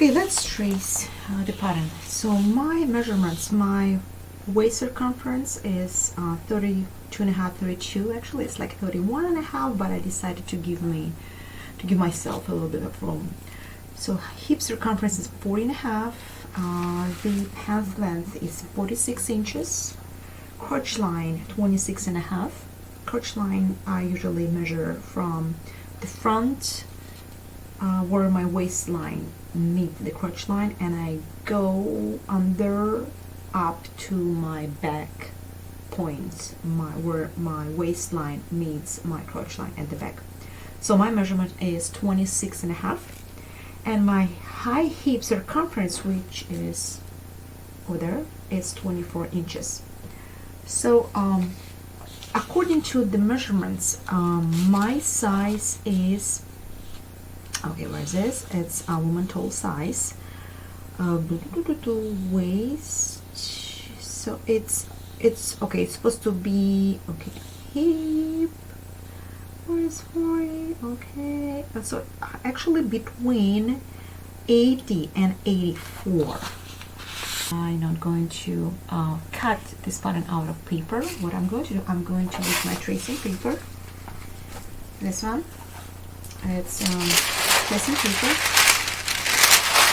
Okay, let's trace the pattern. So my measurements, my waist circumference is 32.5, 32. Actually, it's like 31.5, but I decided to give myself a little bit of room. So hip circumference is 40.5. The pants length is 46 inches. Crotch line 26.5. Crotch line I usually measure from the front where my waistline meet the crotch line, and I go under up to my back point, where my waistline meets my crotch line at the back. So my measurement is 26.5, and my high hip circumference, which is over there, is 24 inches. So according to the measurements, my size is, okay, where is this? It's a woman tall size. Waist. So it's okay. It's supposed to be okay. Hip. Where is 40? Okay. So actually between 80 and 84. I'm not going to cut this pattern out of paper. What I'm going to do, I'm going to use my tracing paper. This one. It's tracing paper,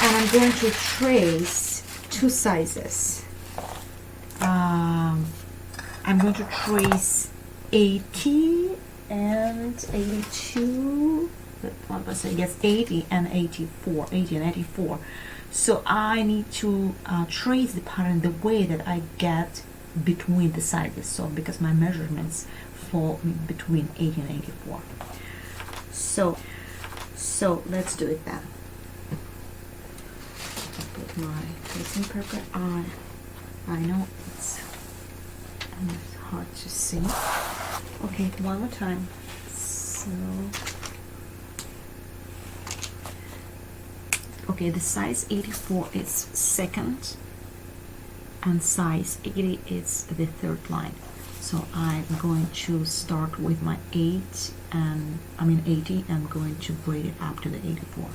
and I'm going to trace two sizes. I'm going to trace 80 and 82. What was it? Yes, 80 and 84. 80 and 84. So I need to trace the pattern the way that I get between the sizes. So because my measurements fall between 80 and 84. So let's do it then. Put my tracing paper on. I know it's hard to see. Okay, one more time. So, okay, the size 84 is second, and size 80 is the third line. So I'm going to start with my 80, and I'm going to braid it up to the 84.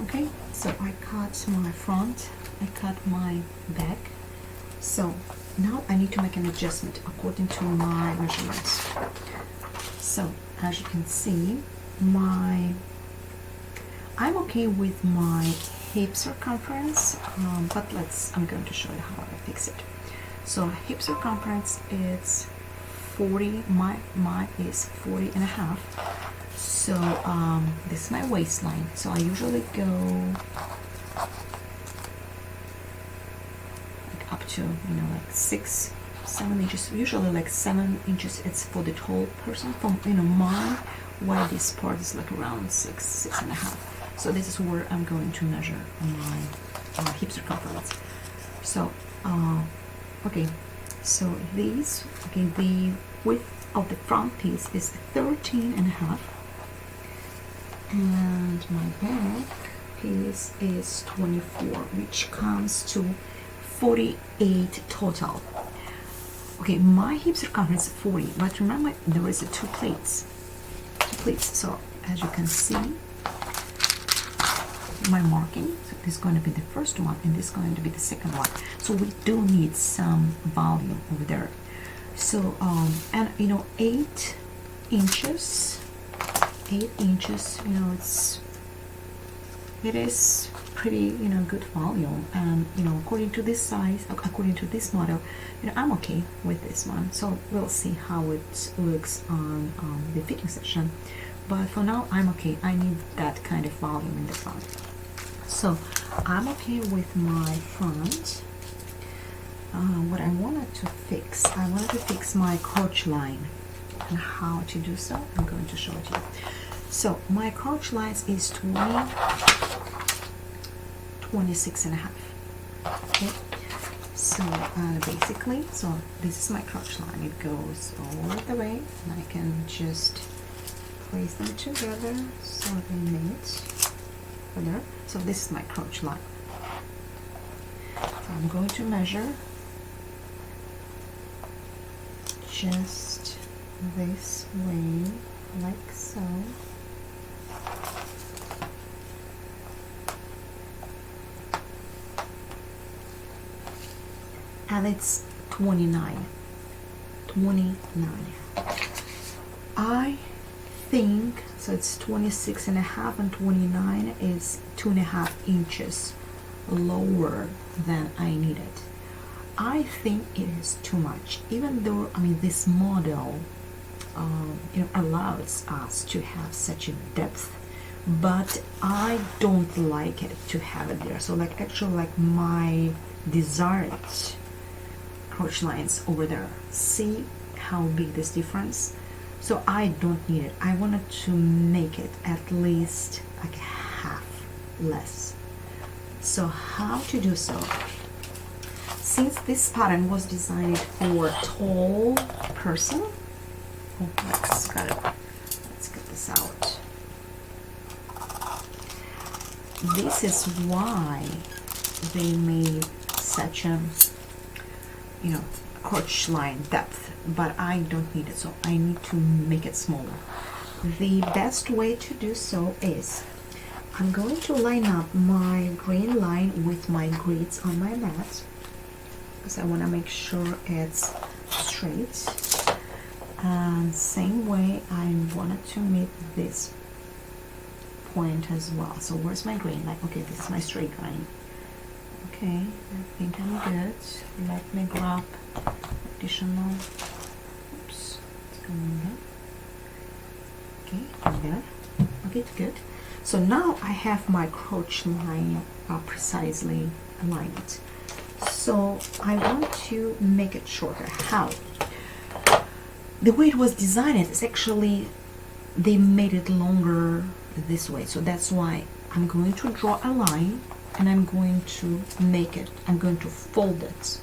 Okay, so I cut my front, I cut my back. So now I need to make an adjustment according to my measurements. So as you can see, I'm okay with my hip circumference, but I'm going to show you how I fix it. So hip circumference is 40, my is 40.5. So this is my waistline. So I usually go like up to like 6-7 inches. Usually like 7 inches. It's for the tall person. From my widest part is like around 6.5. So this is where I'm going to measure my hip circumference. So okay. So the width of the front piece is 13.5. And my back piece is 24, which comes to 48 total. Okay, my hip circumference is 40, but remember there is two plates. So as you can see, my marking, so this is going to be the first one and this is going to be the second one. So we do need some volume over there. So and 8 inches, you know, it is pretty, good volume, and according to this size, according to this model, I'm okay with this one. So we'll see how it looks on the fitting session, but for now I'm okay. I need that kind of volume in the front, so I'm okay with my front. What I wanted to fix, my crotch line, and how to do so I'm going to show it to you. So my crotch lines is 26 and a half. Okay, so basically, so this is my crotch line. It goes all the way, and I can just place them together so they meet there. So this is my crotch line. So I'm going to measure just this way, like so. And it's 29. I think, so it's 26 and a half, and 29 is 2.5 inches lower than I needed. I think it is too much, even though, this model allows us to have such a depth, but I don't like it to have it there. So actually my desired crotch lines over there, see how big this difference? So I don't need it. I wanted to make it at least like half less. So how to do so? Since this pattern was designed for a tall person, let's get this out. This is why they made such a crotch line depth, but I don't need it, so I need to make it smaller. The best way to do so is I'm going to line up my grain line with my grids on my mat, because I want to make sure it's straight, and same way I wanted to meet this point as well. So where's my grain line? Okay, this is my straight line. Okay, I think I'm good. Let me grab additional. Oops, it's going there. Okay, I'm good. Okay, good. So now I have my crotch line precisely aligned. So I want to make it shorter. How? The way it was designed is actually they made it longer this way. So that's why I'm going to draw a line, and I'm going to fold it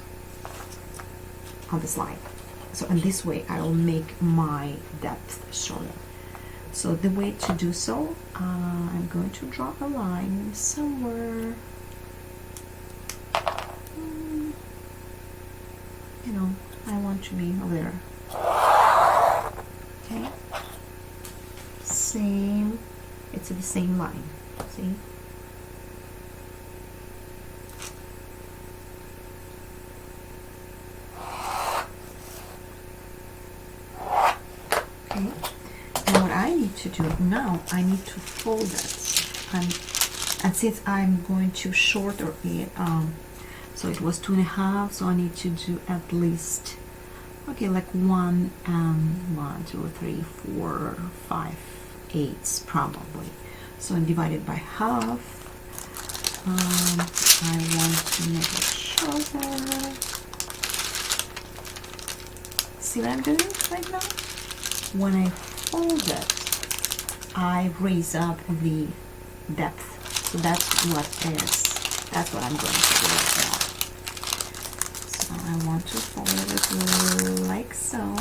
on this line. So in this way I will make my depth shorter. So the way to do so, I'm going to draw a line somewhere, I want to be over there. Okay, same, it's the same line, see? Okay, and what I need to do now, I need to fold it, and since I'm going to shorter it, so it was 2.5, so I need to do at least, okay, like 1, 2, 3, 4, 5, 8 probably. So divided by half. I want to make it shorter. See what I'm doing right now? When I fold it, I raise up the depth. So that's what it is. That's what I'm going to do right now. So I want to fold it like so.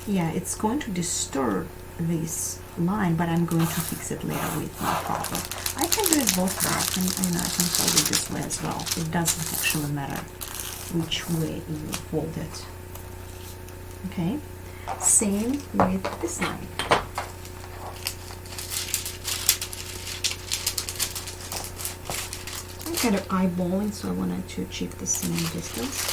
Yeah, it's going to disturb this line, but I'm going to fix it later with my folder. I can do it both ways, and I can fold it this way as well. It doesn't actually matter which way you fold it. Okay, same with this line. I'm kind of eyeballing, so I wanted to achieve the same distance.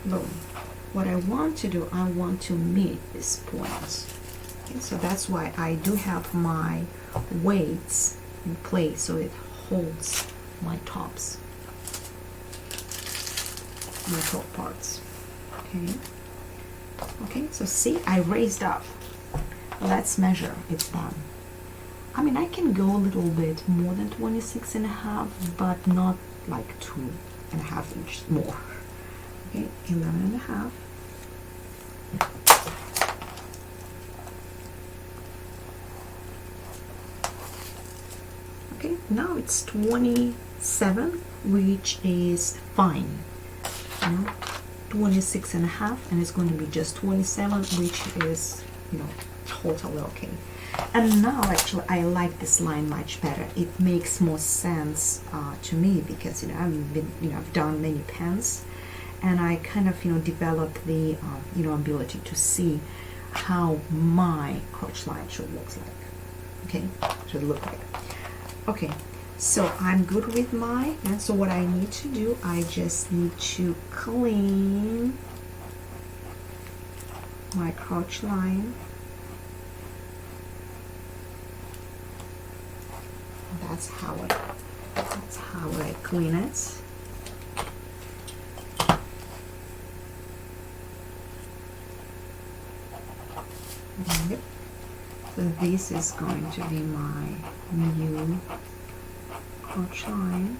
Boom. What I want to do, I want to meet these points. Okay, so that's why I do have my weights in place, so it holds my tops, my top parts. Okay. Okay, so see, I raised up. Let's measure. It's done. I mean, I can go a little bit more than 26.5, but not like 2.5 inches more. Okay, 11.5. Okay, now it's 27, which is fine. 26.5, and it's going to be just 27, which is, totally okay. And now actually I like this line much better. It makes more sense to me because I've done many pens, and I kind of developed the ability to see how my crotch line should look like. Okay, so I'm good with my, and so what I need to do, I just need to clean my crotch line. That's how I clean it. Yep. So this is going to be my new crotch line.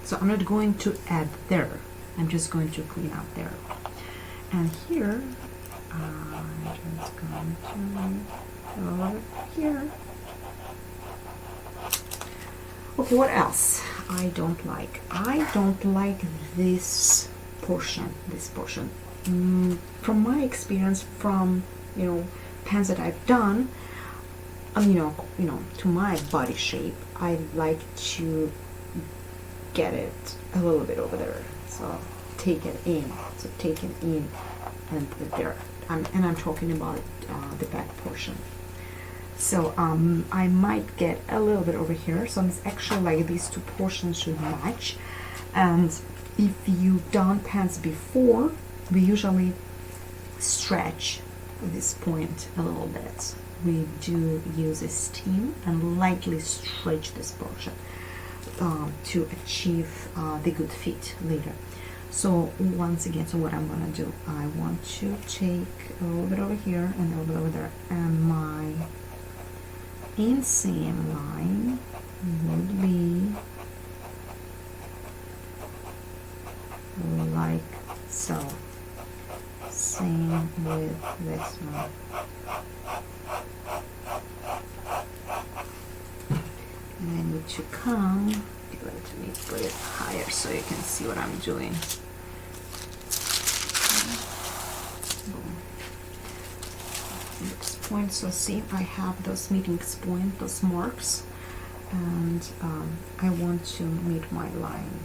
So I'm not going to add there. I'm just going to clean up there. And here, I'm just going to go over here. Okay, what else I don't like? I don't like this portion. From my experience, from pens that I've done, to my body shape, I like to get it a little bit over there. So take it in. And put it there. And I'm talking about the back portion. So I might get a little bit over here. So it's actually like these two portions should match. And if you've done pens before, we usually stretch this point a little bit. We do use a steam and lightly stretch this portion to achieve the good fit later. So once again, so what I'm gonna do, I want to take a little bit over here and a little bit over there, and my inseam line would be like so. Same with this one. And I need to come, let me put it higher so you can see what I'm doing. Next point, so see, I have those meeting points, those marks, and I want to meet my line.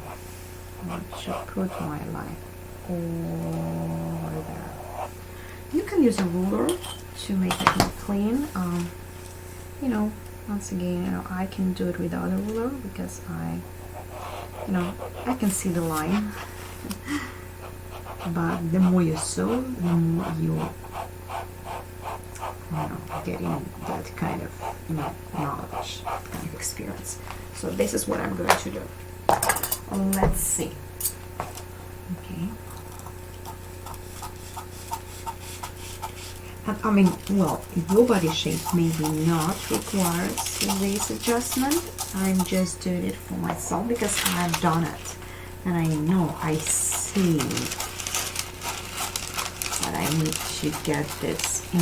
I want to put my line over there. You can use a ruler to make it more clean. Once again, I can do it without a ruler because I can see the line. But the more you sew, the more you getting that kind of knowledge, kind of experience. So this is what I'm going to do. Let's see. Okay. I mean, well, your body shape maybe not requires this adjustment. I'm just doing it for myself because I've done it, and I know, I see that I need to get this in.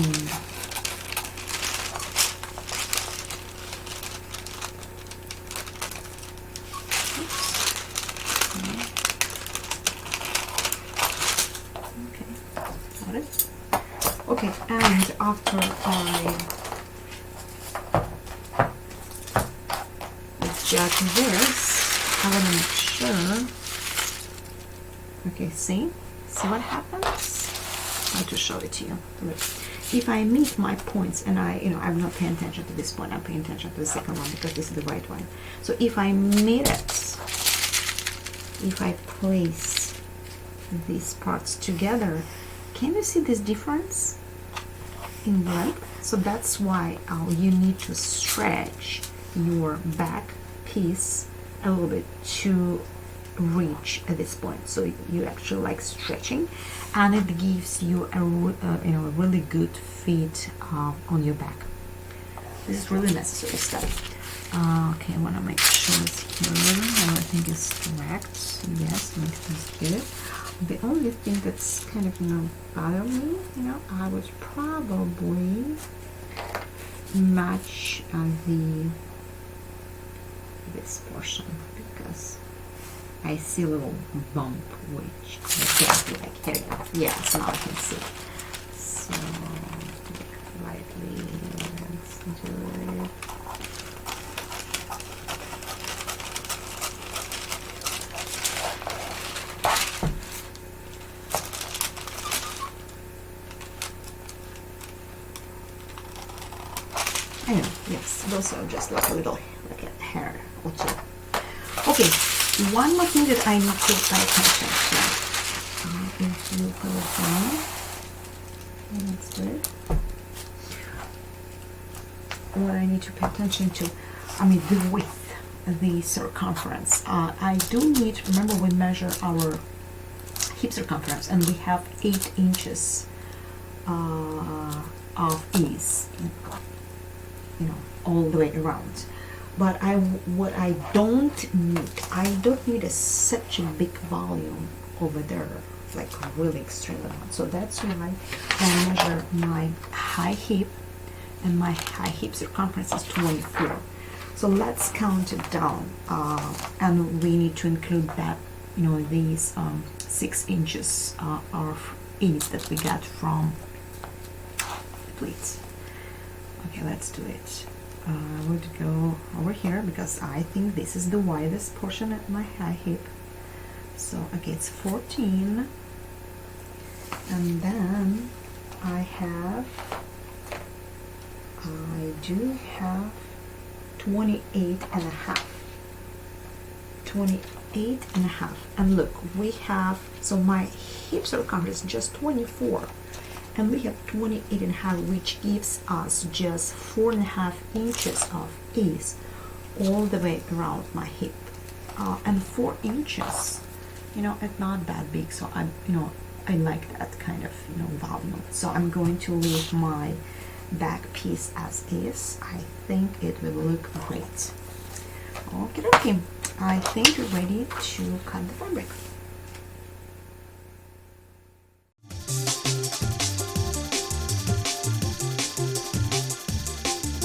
Okay. Okay, and after I adjust this, I want to make sure. Okay, see what happens? I want to show it to you. Look. If I meet my points, and I'm not paying attention to this point, I'm paying attention to the second one because this is the right one. So if I meet it, if I place these parts together, can you see this difference in length? So that's why you need to stretch your back piece a little bit to reach at this point. So you actually like stretching, and it gives you a really good fit on your back. This is really necessary stuff. Okay, I want to make sure it's here. Everything is correct. Yes, everything's good. The only thing that's kind of bother me, I would probably match this portion, because I see a little bump, which I can't like. Here we go. Yeah, so now I can see. So lightly, let's do it. Anyway, yes, those are just like a little, like a hair or two. Okay, one more thing that I need to pay attention to. If you put it down, that's good. What I need to pay attention to, the width, the circumference. I do need, remember we measure our hip circumference, and we have 8 inches of ease. All the way around. But what I don't need such a big volume over there, like really extreme amount. So that's why I measure my high hip, and my high hip circumference is 24. So let's count it down, and we need to include that, these 6 inches of ease that we got from the pleats. Okay, let's do it. I would go over here because I think this is the widest portion at my high hip. So okay, it's 14, and then I do have 28 and a half. 28 and a half. And look, we have, so my hip circumference is just 24. And we have 28 and a half, which gives us just 4.5 inches of ease all the way around my hip. And 4 inches, it's not that big. So I like that kind of, volume. So I'm going to leave my back piece as is. I think it will look great. Okay, I think we're ready to cut the fabric.